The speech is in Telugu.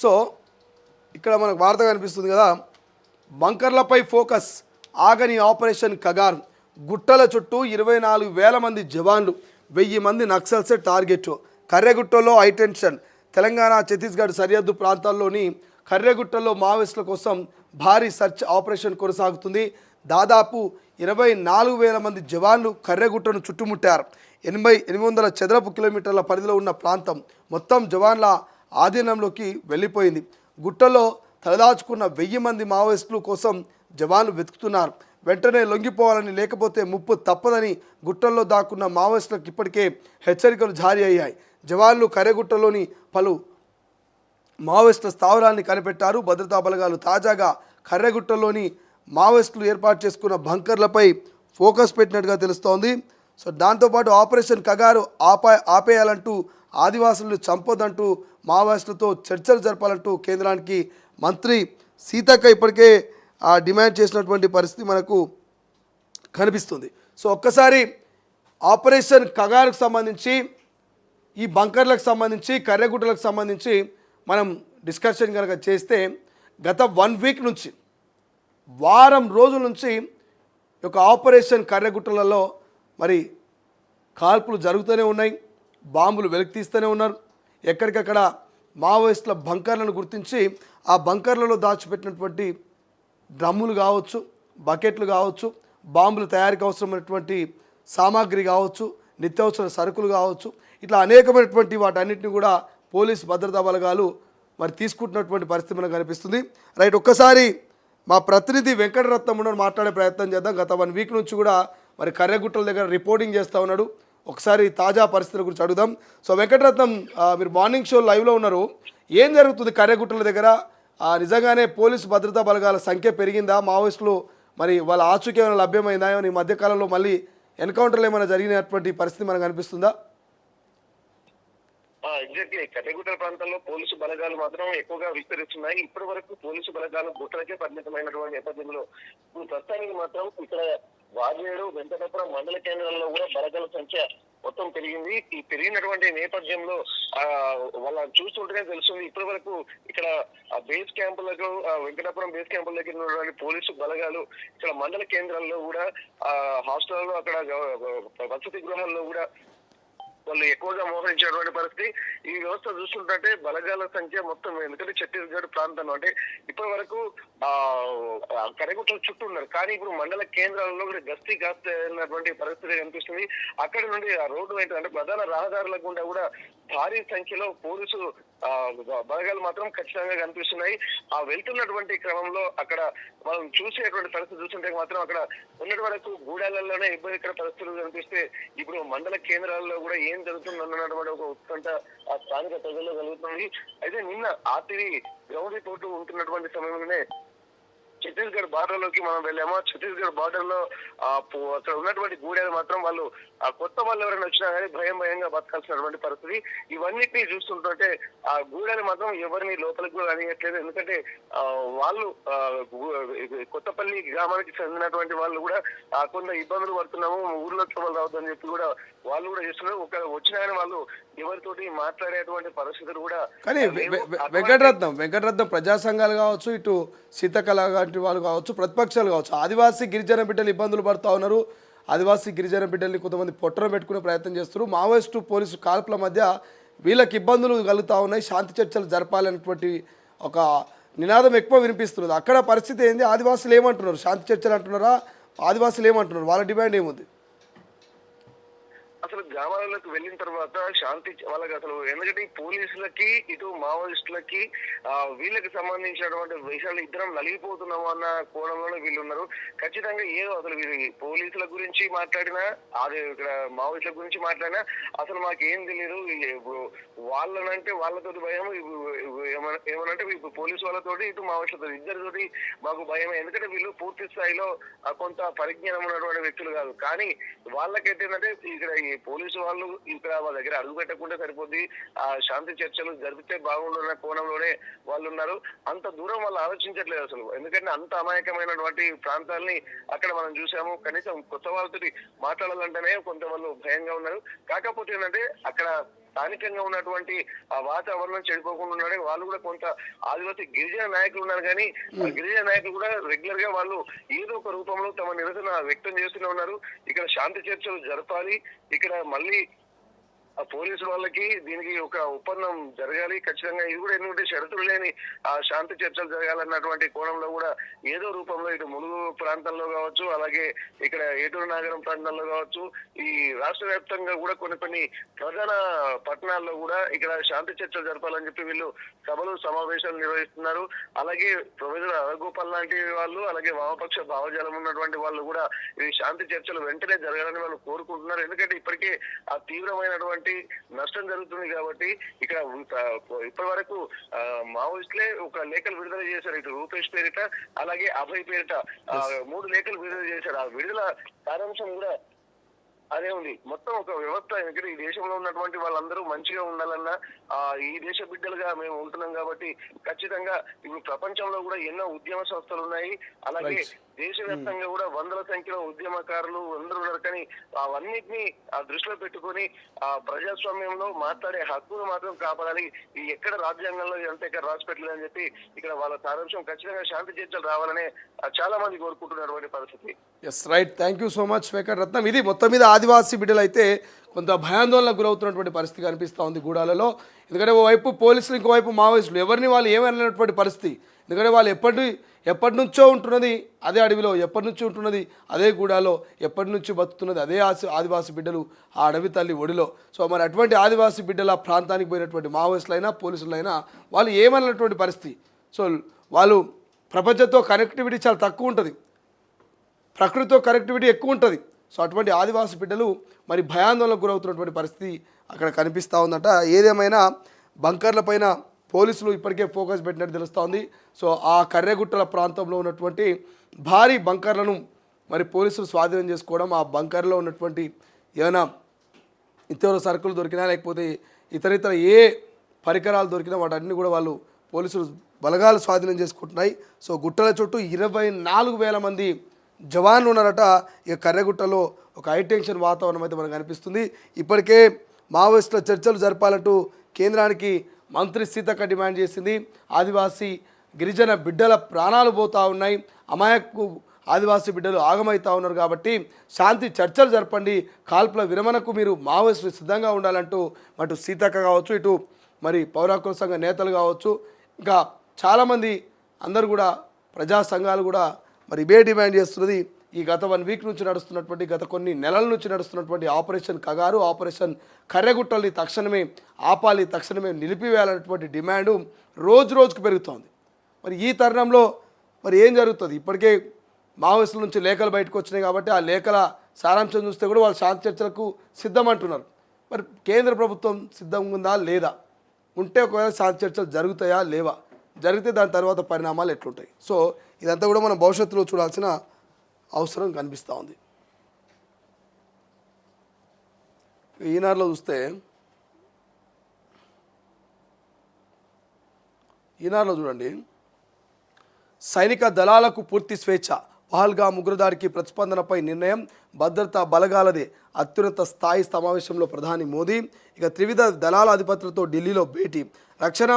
సో ఇక్కడ మనకు వార్త కనిపిస్తుంది కదా, బంకర్లపై ఫోకస్, ఆగని ఆపరేషన్ కగార్, గుట్టల చుట్టూ 24,000 మంది జవాన్లు, 1000 మంది నక్సల్స్ టార్గెట్. కర్రెగుట్టలో హైటెన్షన్. తెలంగాణ ఛత్తీస్గఢ్ సరిహద్దు ప్రాంతాల్లోని కర్రెగుట్టలో మావోయిస్టుల కోసం భారీ సర్చ్ ఆపరేషన్ కొనసాగుతుంది. దాదాపు 24,000 మంది జవాన్లు కర్రెగుట్టను చుట్టుముట్టారు. 800 చదరపు కిలోమీటర్ల పరిధిలో ఉన్న ప్రాంతం మొత్తం జవాన్ల ఆధీనంలోకి వెళ్ళిపోయింది. గుట్టలో తలదాచుకున్న 1000 మంది మావోయిస్టుల కోసం జవాన్లు వెతుకుతున్నారు. వెంటనే లొంగిపోవాలని, లేకపోతే ముప్పు తప్పదని గుట్టల్లో దాక్కున్న మావోయిస్టులకు ఇప్పటికే హెచ్చరికలు జారీ అయ్యాయి. జవాన్లు కర్రెగుట్టలోని పలు మావోయిస్టుల స్థావరాన్ని కనిపెట్టారు. భద్రతా బలగాలు తాజాగా కర్రెగుట్టలోని మావోయిస్టులు ఏర్పాటు చేసుకున్న బంకర్లపై ఫోకస్ పెట్టినట్టుగా తెలుస్తోంది. సో దాంతోపాటు ఆపరేషన్ కగారు ఆపేయాలంటూ, ఆదివాసులను చంపొద్దంటూ మావోయిస్టులతో చర్చలు జరపాలంటూ కేంద్రానికి మంత్రి సీతక్క ఇప్పటికే డిమాండ్ చేసినటువంటి పరిస్థితి మనకు కనిపిస్తుంది. సో ఒక్కసారి ఆపరేషన్ కగారుకు సంబంధించి, ఈ బంకర్లకు సంబంధించి, కర్రెగుట్టలకు సంబంధించి మనం డిస్కషన్ కనుక చేస్తే, గత 1 వీక్ నుంచి, వారం రోజుల నుంచి ఒక ఆపరేషన్ కర్రెగుట్టలలో మరి కాల్పులు జరుగుతూనే ఉన్నాయి. బాంబులు వెలికితీస్తూనే ఉన్నారు. ఎక్కడికక్కడ మావోయిస్టుల బంకర్లను గుర్తించి ఆ బంకర్లలో దాచిపెట్టినటువంటి డ్రమ్ములు కావచ్చు, బకెట్లు కావచ్చు, బాంబుల తయారీకి అవసరమైనటువంటి సామాగ్రి కావచ్చు, నిత్యావసర సరుకులు కావచ్చు, ఇట్లా అనేకమైనటువంటి వాటన్నిటిని కూడా పోలీస్ భద్రతా బలగాలు మరి తీసుకుంటున్నటువంటి పరిస్థితి మనకు కనిపిస్తుంది. రైట్, ఒక్కసారి మా ప్రతినిధి వెంకటరత్నం మాట్లాడే ప్రయత్నం చేద్దాం. గత 1 వీక్ నుంచి కూడా మరి కర్రెగుట్టల దగ్గర రిపోర్టింగ్ చేస్తూ ఉన్నాడు. ఒకసారి తాజా పరిస్థితుల గురించి అడుగుదాం. సో వెంకటరత్నం, మీరు మార్నింగ్ షో లైవ్లో ఉన్నారు. ఏం జరుగుతుంది కర్రెగుట్టల దగ్గర? నిజంగానే పోలీసు భద్రతా బలగాల సంఖ్య పెరిగిందా? మావోయిస్టులు మరి వాళ్ళ ఆచూకీ ఏమైనా లభ్యమైందా? ఈ మధ్యకాలంలో మళ్ళీ ఎన్కౌంటర్లు ఏమైనా జరిగినటువంటి పరిస్థితి మనకు కనిపిస్తుందా? ఎగ్జాక్ట్లీ, కర్రెగుట్ట ప్రాంతంలో పోలీసు బలగాలు మాత్రం ఎక్కువగా విస్తరిస్తున్నాయి. ఇప్పటి వరకు పోలీసు బలగాలు గుట్టలకే పరిమితమైనటువంటి నేపథ్యంలో ప్రస్తుతానికి మాత్రం ఇక్కడ వాజేడు, వెంకటాపురం మండల కేంద్రాల్లో కూడా బలగాల సంఖ్య మొత్తం పెరిగింది. ఈ పెరిగినటువంటి నేపథ్యంలో వాళ్ళ చూస్తుంటేనే తెలుస్తుంది. ఇప్పటి వరకు ఇక్కడ బేస్ క్యాంపులకు, వెంకటాపురం బేస్ క్యాంపుల దగ్గర ఉన్నటువంటి పోలీసు బలగాలు ఇక్కడ మండల కేంద్రాల్లో కూడా, హాస్టల్లో, అక్కడ వసతి గృహాల్లో కూడా వాళ్ళు ఎక్కువగా మోహరించేటువంటి పరిస్థితి. ఈ వ్యవస్థ చూస్తుంటే బలగాల సంఖ్య మొత్తం, ఎందుకంటే ఛత్తీస్గఢ్ ప్రాంతం అంటే ఇప్పటి వరకు కర్రెగుట్టల చుట్టూ ఉన్నారు. కానీ ఇప్పుడు మండల కేంద్రాలలో కూడా గస్తీ కాస్తున్నటువంటి పరిస్థితి కనిపిస్తుంది. అక్కడి నుండి ఆ రోడ్డు వైపు, అంటే ప్రధాన రహదారుల గుండా కూడా భారీ సంఖ్యలో పోలీసు బలగాలు మాత్రం ఖచ్చితంగా కనిపిస్తున్నాయి. ఆ వెళ్తున్నటువంటి క్రమంలో అక్కడ మనం చూసేటువంటి పరిస్థితి చూస్తుంటే మాత్రం అక్కడ ఉన్నటి వరకు గూడాలలోనే ఇబ్బందికర పరిస్థితులు కనిపిస్తే, ఇప్పుడు మండల కేంద్రాల్లో కూడా ఏం జరుగుతుంది అన్నటువంటి ఒక ఉత్కంఠ ఆ స్థానిక ప్రజల్లో కలుగుతుంది. అయితే నిన్న ఆర్టీవీ గ్రౌండ్ రిపోర్టు ఉంటున్నటువంటి సమయంలోనే ఛత్తీస్గఢ్ బార్డర్ లోకి మనం వెళ్ళాము. ఛత్తీస్గఢ్ బార్డర్ లో అక్కడ ఉన్నటువంటి గూడెలు మాత్రం వాళ్ళు కొత్త వాళ్ళు ఎవరైనా వచ్చినా కానీ భయంగా బతకాల్సినటువంటి పరిస్థితి. ఇవన్నిటినీ చూస్తుంటే ఆ గూడెలు మాత్రం ఎవరిని లోపలికి కూడా అనియట్లేదు. ఎందుకంటే వాళ్ళు కొత్తపల్లి గ్రామానికి చెందినటువంటి వాళ్ళు కూడా కొంత ఇబ్బందులు పడుతున్నాము, ఊర్లోకి వాళ్ళు రావద్దని చెప్పి కూడా వాళ్ళు కూడా చేస్తున్నారు. ఒక వచ్చినా కానీ వాళ్ళు ఎవరితోటి మాట్లాడేటువంటి పరిస్థితులు కూడా. కానీ వెంకటరత్నం ప్రజా సంఘాలు కావచ్చు, ఇటు సీతకళ లాంటి వాళ్ళు కావచ్చు, ప్రతిపక్షాలు కావచ్చు, ఆదివాసీ గిరిజన బిడ్డలు ఇబ్బందులు పడుతూ ఉన్నారు. ఆదివాసీ గిరిజన బిడ్డల్ని కొంతమంది పొట్టన పెట్టుకునే ప్రయత్నం చేస్తారు. మావోయిస్టు పోలీసు కాల్పుల మధ్య వీళ్ళకి ఇబ్బందులు కలుగుతూ ఉన్నాయి. శాంతి చర్చలు జరపాలనేటువంటి ఒక నినాదం ఎక్కువ వినిపిస్తున్నది. అక్కడ పరిస్థితి ఏంది? ఆదివాసులు ఏమంటున్నారు? శాంతి చర్చలు అంటున్నారా? ఆదివాసులు ఏమంటున్నారు? వాళ్ళ డిమాండ్ ఏముంది? అసలు గ్రామాలకు వెళ్ళిన తర్వాత శాంతి వాళ్ళకి అసలు, ఎందుకంటే పోలీసులకి ఇటు మావోయిస్టులకి వీళ్ళకి సంబంధించినటువంటి విషయాలు ఇద్దరం నలిగిపోతున్నాము అన్న కోణంలోనే వీళ్ళు ఉన్నారు. ఖచ్చితంగా ఏదో అసలు వీళ్ళు పోలీసుల గురించి మాట్లాడినా, అదే ఇక్కడ మావోయిస్టుల గురించి మాట్లాడినా అసలు మాకు ఏం తెలియదు. ఇప్పుడు వాళ్ళనంటే వాళ్ళతోటి భయం, ఏమనంటే ఇప్పుడు పోలీసు వాళ్ళతోటి, ఇటు మావోయిస్టులతో, ఇద్దరితోటి మాకు భయం. ఎందుకంటే వీళ్ళు పూర్తి స్థాయిలో కొంత పరిజ్ఞానం ఉన్నటువంటి వ్యక్తులు కాదు. కానీ వాళ్ళకైతే ఏంటంటే ఇక్కడ పోలీసు వాళ్ళు ఇక్కడ వాళ్ళ దగ్గర అడుగు పెట్టకుండా సరిపోద్ది, ఆ శాంతి చర్చలు జరిపితే బాగుండున్న కోణంలోనే వాళ్ళు ఉన్నారు. అంత దూరం వాళ్ళు ఆలోచించట్లేదు అసలు. ఎందుకంటే అంత అమాయకమైనటువంటి ప్రాంతాలని అక్కడ మనం చూసాము. కనీసం కొత్త వాళ్ళతో మాట్లాడాలంటేనే కొంత వాళ్ళు భయంగా ఉన్నారు. కాకపోతే ఏంటంటే అక్కడ స్థానికంగా ఉన్నటువంటి ఆ వాతావరణం చెడిపోకుండా ఉండడానికి వాళ్ళు కూడా కొంత ఆదివాసీ గిరిజన నాయకులు ఉన్నారు కానీ ఆ గిరిజన నాయకులు కూడా రెగ్యులర్ గా వాళ్ళు ఏదో ఒక రూపంలో తమ నిరసన వ్యక్తం చేస్తూనే ఉన్నారు. ఇక్కడ శాంతి చర్చలు జరపాలి, ఇక్కడ మళ్ళీ ఆ పోలీసు వాళ్ళకి దీనికి ఒక ఒప్పందం జరగాలి ఖచ్చితంగా. ఇది కూడా ఎందుకంటే షరతులు లేని ఆ శాంతి చర్చలు జరగాలన్నటువంటి కోణంలో కూడా ఏదో రూపంలో ఇటు ములుగు ప్రాంతంలో కావచ్చు, అలాగే ఇక్కడ ఏటూరు నాగరం ప్రాంతంలో కావచ్చు, ఈ రాష్ట్ర వ్యాప్తంగా కూడా కొన్ని ప్రధాన పట్టణాల్లో కూడా ఇక్కడ శాంతి చర్చలు జరపాలని చెప్పి వీళ్ళు సభలు సమావేశాలు నిర్వహిస్తున్నారు. అలాగే ప్రొఫెసర్ అరగోపాల్ లాంటి వాళ్ళు, అలాగే వామపక్ష భావజాలం ఉన్నటువంటి వాళ్ళు కూడా ఈ శాంతి చర్చలు వెంటనే జరగాలని వాళ్ళు కోరుకుంటున్నారు. ఎందుకంటే ఇప్పటికే ఆ తీవ్రమైనటువంటి నష్టం జరుగుతుంది కాబట్టి ఇక్కడ ఇప్పటి వరకు మావోయిస్టులే ఒక లేఖలు విడుదల చేశారు. ఇటు రూపేష్ పేరిట అలాగే అభయ్ పేరిట 3 లేఖలు విడుదల చేశారు. ఆ విడుదల సారాంశం కూడా అదే ఉంది. మొత్తం ఒక వ్యవస్థ ఎందుకంటే ఈ దేశంలో ఉన్నటువంటి వాళ్ళందరూ మంచిగా ఉండాలన్నా ఈ దేశ బిడ్డలుగా మేము ఉంటున్నాం కాబట్టి ఖచ్చితంగా ఇప్పుడు ప్రపంచంలో కూడా ఎన్నో ఉద్యమ సంస్థలు ఉన్నాయి. అలాగే దేశవ్యాప్తంగా కూడా వందల సంఖ్యలో ఉద్యమకారులు అందరూ ఉన్నారు. కానీ అవన్నిటిని దృష్టిలో పెట్టుకొని ఆ ప్రజాస్వామ్యంలో మాట్లాడే హక్కును మాత్రం కాపాడాలి. ఈ ఎక్కడ రాజ్యాంగంలో ఎంత ఎక్కడ రాసి పెట్టలేదు అని చెప్పి ఇక్కడ వాళ్ళ సారాంశం ఖచ్చితంగా శాంతి చర్చలు రావాలనే చాలా మంది కోరుకుంటున్నటువంటి పరిస్థితి. Yes right, thank you so much Venkataratnam. ఇది మొత్తం మీద ఆదివాసీ బిడ్డలు అయితే కొంత భయాందోళనకు గురవుతున్నటువంటి పరిస్థితి కనిపిస్తూ ఉంది గూడాలలో. ఎందుకంటే ఓవైపు పోలీసులు, ఇంకోవైపు మావోయిస్టులు, ఎవరిని వాళ్ళు ఏమనటువంటి పరిస్థితి. ఎందుకంటే వాళ్ళు ఎప్పటి నుంచో ఉంటున్నది అదే అడవిలో, ఎప్పటి నుంచి ఉంటున్నది అదే గూడాలో, ఎప్పటి నుంచి బతుకుతున్నది అదే ఆదివాసీ బిడ్డలు ఆ అడవి తల్లి ఒడిలో. సో మరి అటువంటి ఆదివాసీ బిడ్డల ప్రాంతానికి పోయినటువంటి మావోయిస్టులైనా పోలీసులైనా వాళ్ళు ఏమన్నటువంటి పరిస్థితి. సో వాళ్ళు ప్రపంచంతో కనెక్టివిటీ చాలా తక్కువ ఉంటుంది, ప్రకృతితో కనెక్టివిటీ ఎక్కువ ఉంటుంది. సో అటువంటి ఆదివాసీ బిడ్డలు మరి భయాందోళనకు గురవుతున్నటువంటి పరిస్థితి అక్కడ కనిపిస్తూ ఉందట. ఏదేమైనా బంకర్ల పైన పోలీసులు ఇప్పటికే ఫోకస్ పెట్టినట్టు తెలుస్తూ ఉంది. సో ఆ కర్రెగుట్టల ప్రాంతంలో ఉన్నటువంటి భారీ బంకర్లను మరి పోలీసులు స్వాధీనం చేసుకోవడం, ఆ బంకర్లో ఉన్నటువంటి ఏమైనా ఇతర సరుకులు దొరికినా లేకపోతే ఇతర ఏ పరికరాలు దొరికినా వాటన్ని కూడా వాళ్ళు పోలీసులు బలగాలు స్వాధీనం చేసుకుంటున్నాయి. సో గుట్టల చుట్టూ 24,000 మంది జవాన్లు ఉన్నారట. ఇక కర్రెగుట్టలో ఒక హైటెన్షన్ వాతావరణం అయితే మనకు కనిపిస్తుంది. ఇప్పటికే మావోయిస్టుల చర్చలు జరపాలంటూ కేంద్రానికి మంత్రి సీతక్క డిమాండ్ చేసింది. ఆదివాసీ గిరిజన బిడ్డల ప్రాణాలు పోతూ ఉన్నాయి, అమాయకు ఆదివాసీ బిడ్డలు ఆగమవుతూ ఉన్నారు కాబట్టి శాంతి చర్చలు జరపండి, కాల్పుల విరమణకు మీరు మావోయిస్టులు సిద్ధంగా ఉండాలంటూ అటు సీతక్క కావచ్చు, ఇటు మరి పౌర హక్కుల సంఘ నేతలు కావచ్చు, ఇంకా చాలామంది అందరూ కూడా ప్రజా సంఘాలు కూడా మరి ఇవే డిమాండ్ చేస్తున్నది. ఈ గత 1 వీక్ నుంచి నడుస్తున్నటువంటి, గత కొన్ని నెలల నుంచి నడుస్తున్నటువంటి ఆపరేషన్ కగారు, ఆపరేషన్ కర్రెగుట్టల్ని తక్షణమే ఆపాలి, తక్షణమే నిలిపివేయాలన్నటువంటి డిమాండు రోజుకు పెరుగుతోంది. మరి ఈ తరుణంలో మరి ఏం జరుగుతుంది? ఇప్పటికే మావోయిస్టుల నుంచి లేఖలు బయటకు వచ్చినాయి కాబట్టి ఆ లేఖల సారాంశం చూస్తే కూడా వాళ్ళు శాంతి చర్చలకు సిద్ధమంటున్నారు. మరి కేంద్ర ప్రభుత్వం సిద్ధంగా ఉందా లేదా, ఉంటే ఒకవేళ శాంతి చర్చలు జరుగుతాయా లేవా, జరిగితే దాని తర్వాత పరిణామాలు ఎట్లుంటాయి. సో ఇదంతా కూడా మనం భవిష్యత్తులో చూడాల్సిన అవసరం కనిపిస్తూ ఉంది. ఈనాడులో చూస్తే ఈనాడులో చూడండి, సైనిక దళాలకు పూర్తి స్వేచ్ఛ, పహల్గామ్ ఉగ్రదాడికి ప్రతిస్పందనపై నిర్ణయం, భద్రతా బలగాలదే అత్యున్నత స్థాయి సమావేశంలో ప్రధాని మోదీ. ఇక త్రివిధ దళాల అధిపతులతో ఢిల్లీలో భేటీ, రక్షణ